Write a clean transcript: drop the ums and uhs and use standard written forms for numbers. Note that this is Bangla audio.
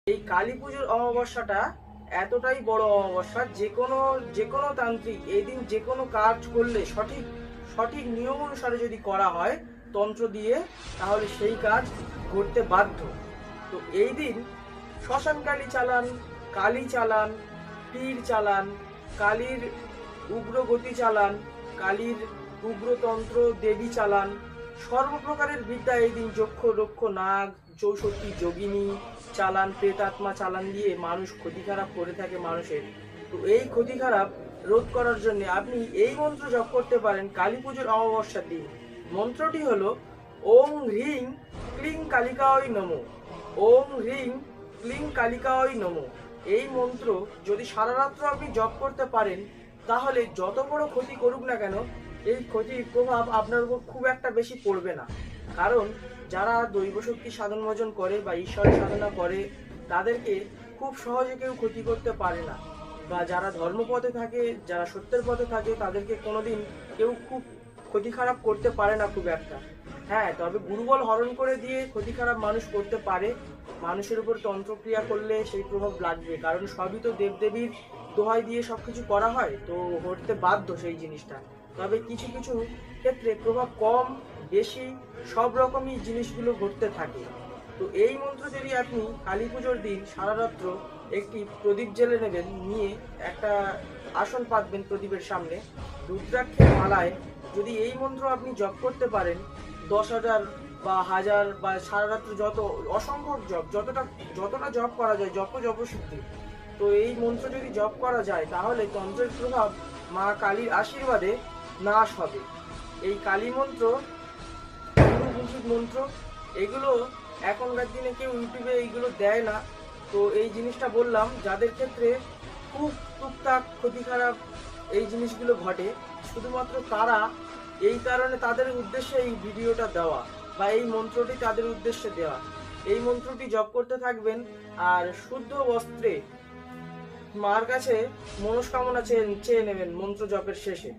এই কালী পুজোর অমাবস্যাটা এতটাই বড় অমাবস্যা, যে কোনো তান্ত্রিক এই দিন যে কোনো কাজ করলে সঠিক সঠিক নিয়ম অনুসারে যদি করা হয় তন্ত্র দিয়ে, তাহলে সেই কাজ করতে বাধ্য। তো এই দিন শ্মশান কালী চালান, কালী চালান, পীর চালান, কালীর উগ্রগতি চালান, কালীর উগ্রতন্ত্র দেবী চালান, সর্বপ্রকারের বিদ্যা এই দিন যক্ষ রক্ষ নাগ চৌষট্টি যোগিনী চালান, প্রেতাত্মা চালান দিয়ে মানুষ ক্ষতি খারাপ করে থাকে মানুষের। তো এই ক্ষতি খারাপ রোধ করার জন্য আপনি এই মন্ত্র জপ করতে পারেন কালী পুজোর অমাবস্যার দিন। মন্ত্রটি হলো ওং হ্রিং ক্লিং কালিকায় নমো। ওং হ্রিং ক্লিং কালিকায় নমো। এই মন্ত্র যদি সারা রাত্র আপনি জপ করতে পারেন, তাহলে যত বড় ক্ষতি করুক না কেন, এই ক্ষতির প্রভাব আপনার উপর খুব একটা বেশি পড়বে না। কারণ যারা দৈব শক্তি সাধন ভজন করে বা ঈশ্বরের সাধনা করে, তাদেরকে খুব সহজে কেউ ক্ষতি করতে পারে না। বা যারা ধর্মপথে থাকে, যারা সত্যের পথে থাকে, তাদেরকে কোনোদিন কেউ খুব ক্ষতি খারাপ করতে পারে না খুব একটা। হ্যাঁ, তবে গুরুবল হরণ করে দিয়ে ক্ষতি খারাপ মানুষ করতে পারে। মানুষের উপর তন্ত্রক্রিয়া করলে সেই প্রভাব লাগবে, কারণ সবই তো দেবদেবীর দোহাই দিয়ে সবকিছু করা হয়, তো করতে বাধ্য সেই জিনিসটা। তবে কিছু কিছু ক্ষেত্রে প্রভাব কম বেশি সব রকমই জিনিসগুলো ঘটতে থাকে। তো এই মন্ত্র যদি আপনি কালী পুজোর দিন সারা রাত্র একটি প্রদীপ জ্বেলে নেবেন, নিয়ে একটা আসন পাতবেন প্রদীপের সামনে, রুদ্রাক্ষের মালায় যদি এই মন্ত্র আপনি জপ করতে পারেন 10,000 বা 1000 বা সারা রাত্র যত অসংখ্য জপ, যতটা জপ করা যায়, জপসিদ্ধি। তো এই মন্ত্র যদি জপ করা যায়, তাহলে তন্ত্রের প্রভাব মা কালীর আশীর্বাদে নাশ হবে। এই কালী মন্ত্র মন্ত্র এগুলো এখনকার দিনে কেউ ইউটিউবে এইগুলো দেয় না। তো এই জিনিসটা বললাম যাদের ক্ষেত্রে খুব টুকটাক ক্ষতি খারাপ এই জিনিসগুলো ঘটে, শুধুমাত্র তারা, এই কারণে তাদের উদ্দেশ্যে এই ভিডিওটা দেওয়া বা এই মন্ত্রটি তাদের উদ্দেশ্যে দেওয়া। এই মন্ত্রটি জপ করতে থাকবেন, আর শুদ্ধ বস্ত্রে মার কাছে মনস্কামনা চেয়ে নেবেন মন্ত্র জপের শেষে।